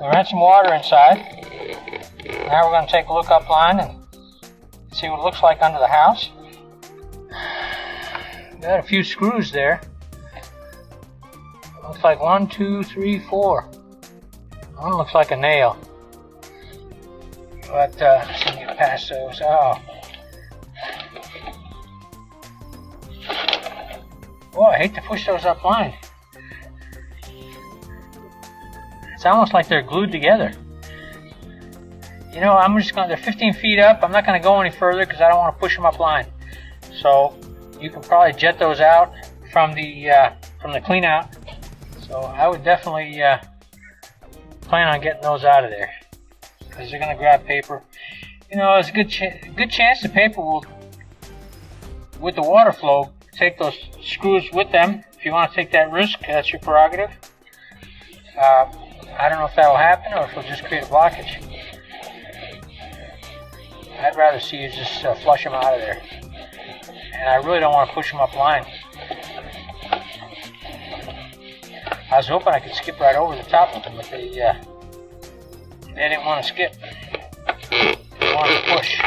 We ran some water inside. Now we're going to take a look up line and see what it looks like under the house. Got a few screws there. Looks like 1, 2, 3, 4. One looks like a nail. But let's see if we can pass those. Oh. Boy, I hate to push those up line. It's almost like they're glued together. You know, they're 15 feet up. I'm not going to go any further because I don't want to push them up line. So you can probably jet those out from the clean out. So I would definitely plan on getting those out of there because they're going to grab paper. You know, there's a good chance the paper will, with the water flow, take those screws with them. If you want to take that risk, that's your prerogative. I don't know if that will happen or if it'll just create a blockage. I'd rather see you just flush them out of there. And I really don't want to push them up line. I was hoping I could skip right over the top of them, but they didn't want to skip. They wanted to push.